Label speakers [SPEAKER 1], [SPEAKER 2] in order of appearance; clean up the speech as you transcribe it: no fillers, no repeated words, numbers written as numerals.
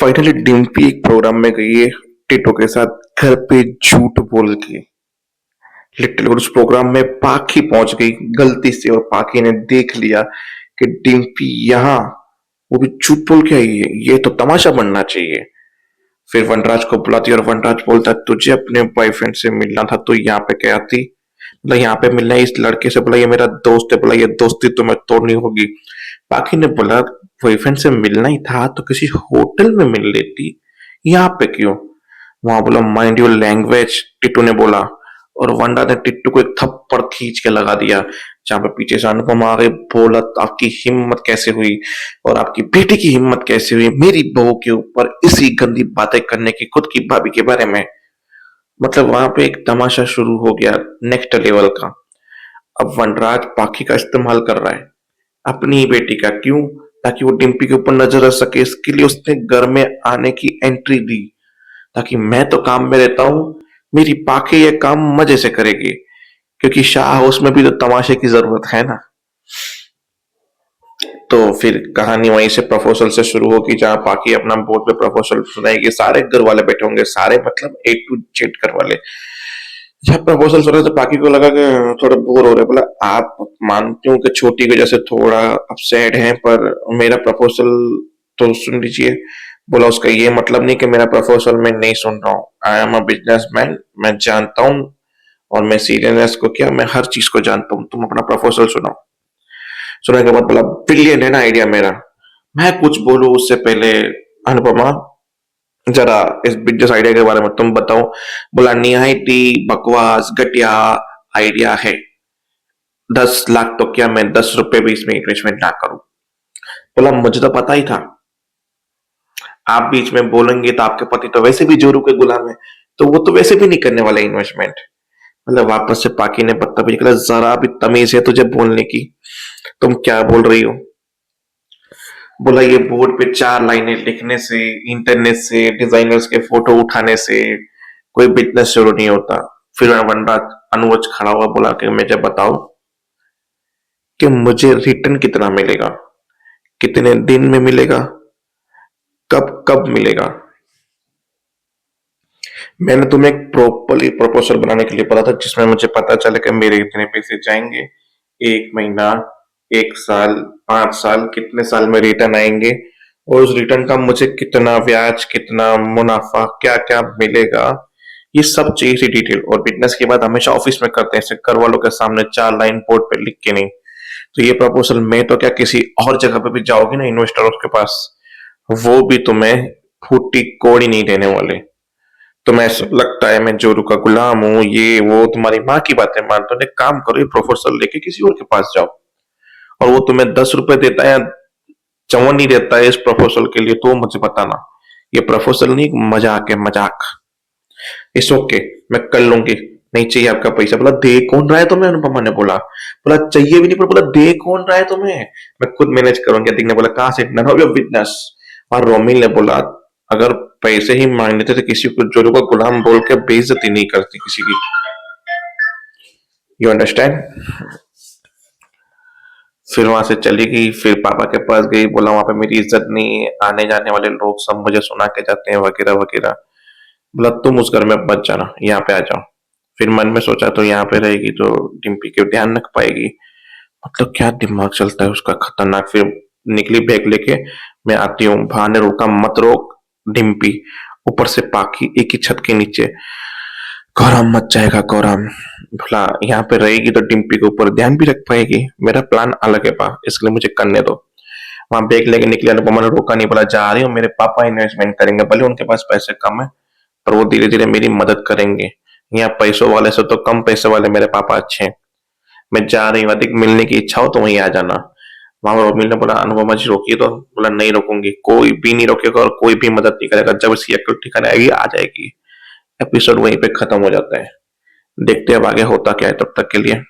[SPEAKER 1] Finally Dimpy एक programme में गई है टिटो के साथ घर पे झूठ बोल के। लिटिल उस प्रोग्राम में पाखी पहुंच गई गलती से और पाखी ने देख लिया कि डिम्पी यहाँ वो भी झूठ बोल के आई है, ये तो तमाशा बनना चाहिए। फिर वनराज को बुलाती और वनराज बोलता तुझे अपने बॉयफ्रेंड से मिलना था तो यहाँ पे क्या आती। बोला यहाँ पे मिलना है इस लड़के से, बोला ये मेरा दोस्त है, बोला ये दोस्ती तुम्हें तोड़नी होगी। पाखी ने बोला बॉयफ्रेंड से मिलना ही था तो किसी होटल में मिल लेती, यहाँ पे क्यों। वहां बोला माइंड योर लैंग्वेज, टिट्टू ने बोला। और वंडा ने टिट्टू को एक थप्पड़ खींच के लगा दिया। जहां पे पीछे से अनुपमा आ गई, बोला आपकी हिम्मत कैसे हुई और आपकी बेटी की हिम्मत कैसे हुई मेरी बहू के ऊपर इसी गंदी बातें करने की, खुद की भाभी के बारे में। मतलब वहां पे एक तमाशा शुरू हो गया नेक्स्ट लेवल का। अब वनराज पाखी का इस्तेमाल कर रहा है अपनी ही बेटी का, क्यों, ताकि वो डिम्पी के ऊपर नजर रख सके। इसके लिए उसने घर में आने की एंट्री दी ताकि मैं तो काम में रहता हूं, मेरी पाखी ये काम मजे से करेगी, क्योंकि शाह हाउस में भी तो तमाशे की जरूरत है ना। तो फिर कहानी वहीं से प्रपोजल से शुरू होगी, जहां पाखी अपना बोर्ड पे प्रपोजल सुनाएगी, सारे घर वाले बैठे होंगे, सारे मतलब ए टू जेड घर वाले। जब प्रपोजल सुना तो पाखी को लगा कि थोड़ा बोर हो रहे, बोला आप मानती हूँ कि छोटी की वजह से थोड़ा अपसेट है, पर मेरा प्रपोजल तो सुन लीजिए। बोला उसका ये मतलब नहीं कि मेरा प्रपोजल मैं नहीं सुन रहा हूँ, आई एम अ बिजनेसमैन, मैं जानता हूँ और मैं सीरियसनेस को क्या, मैं हर चीज को जानता हूँ, तुम अपना प्रपोजल सुनाओ। सुनने के बाद बोला ब्रिलियंट है ना आइडिया मेरा। मैं कुछ बोलूं उससे पहले अनुपमा जरा इस बिजनेस आइडिया के बारे में तुम बताओ। बोला निहायती बकवास घटिया आइडिया है, 10 लाख तो क्या मैं 10 रुपए भी इसमें इन्वेस्टमेंट ना करूं। बोला मुझे तो पता ही था, आप बीच में बोलेंगे तो आपके पति तो वैसे भी जोरू के गुलाम है, तो वो तो वैसे भी नहीं करने वाले इन्वेस्टमेंट। मतलब वापस से पाकी ने बदतमीजी करा, जरा भी तमीज है तुझे बोलने की, तुम क्या बोल रही हो। बोला ये बोर्ड पे 4 लाइनें लिखने से, इंटरनेट से, डिजाइनर्स के फोटो उठाने से कोई बिजनेस शुरू नहीं होता। फिर वनराज अनुज खड़ा हुआ, बोला कि मुझे बताओ कि मुझे रिटर्न कितना मिलेगा, कितने दिन में मिलेगा, कब कब मिलेगा। मैंने तुम्हें एक प्रॉपरली प्रपोजल बनाने के लिए पता था जिसमें मुझे पता चले कि मेरे इतने पैसे जाएंगे, 1 महीना, 1 साल, 5 साल, कितने साल में रिटर्न आएंगे और उस रिटर्न का मुझे कितना ब्याज, कितना मुनाफा, क्या क्या मिलेगा, ये सब चाहिए थी डिटेल। और बिजनेस की बात हमेशा ऑफिस में करते हैं, ऐसे घर वालों के सामने 4 लाइन बोर्ड पे लिख के नहीं। तो ये प्रपोजल मैं तो क्या किसी और जगह पे भी जाओगे ना इन्वेस्टरों के पास, वो भी तुम्हें फूटी कोड़ी नहीं देने वाले। तुम्हें ऐसा लगता है मैं जोरू का गुलाम हूँ, ये वो तुम्हारी माँ की बातें मानते हो, एक काम करो ये प्रपोजल लेके किसी और के पास जाओ और वो तुम्हें 10 रुपए देता है या चवन ही देता है इस प्रपोजल के लिए तो मुझे बताना। ये प्रपोजल नहीं, मजाक है मजाक। इट्स ओके, मैं कर लूंगी, नहीं चाहिए आपका पैसा। बोला दे कौन रहा है तुम्हें, अनुपमा ने बोला। बोला चाहिए भी नहीं, पर बोला दे कौन रहा है तुम्हें, मैं खुद मैनेज करूंगी। अदिक ने बोला कहां से, नन ऑफ योर बिजनेस। और रोमिल ने बोला अगर पैसे ही मांगने थे तो किसी को जोरू का गुलाम बोल के बेइज्जती नहीं करती किसी की। You understand. फिर वहां से चली गई, फिर पापा के पास गई, बोला वहां पे मेरी इज्जत नहीं है, आने जाने वाले लोग सब मुझे सुना के जाते हैं वगैरह वगैरह। बोला तुम उस घर में मत जाना, यहाँ पे आ जाओ। फिर मन में सोचा तो यहाँ पे रहेगी तो डिम्पी के ध्यान रख पाएगी। मतलब क्या दिमाग चलता है उसका खतरनाक। फिर निकली बैग लेके, मैं आती हूँ। भाई ने रोका, मत रोक डिम्पी, ऊपर से पाखी एक ही छत के नीचे, गौरम मच जाएगा गौरम। भला यहाँ पे रहेगी तो डिम्पी के ऊपर ध्यान भी रख पाएगी, मेरा प्लान अलग है पा, इसलिए मुझे करने दो। वहां बैग लेके निकले, अनुपमा ने रोका नहीं, बोला जा रही हूँ, मेरे पापा इन्वेस्टमेंट करेंगे, भले उनके पास पैसे कम है पर वो धीरे धीरे मेरी मदद करेंगे। यहाँ पैसों वाले से तो कम पैसे वाले मेरे पापा अच्छे हैं। मैं जा रही हूँ, अधिक मिलने की इच्छा हो तो वहीं आ जाना। वहां रोमिल ने बोला अनुपमा जी रोकिए तो। बोला नहीं रोकूंगी, कोई भी नहीं रोकेगा और कोई भी मदद नहीं करेगा, जब इसकी अक्ल ठिकाने आएगी आ जाएगी। एपिसोड वहीं पे खत्म हो जाता है। देखते हैं अब आगे होता क्या है, तब तक के लिए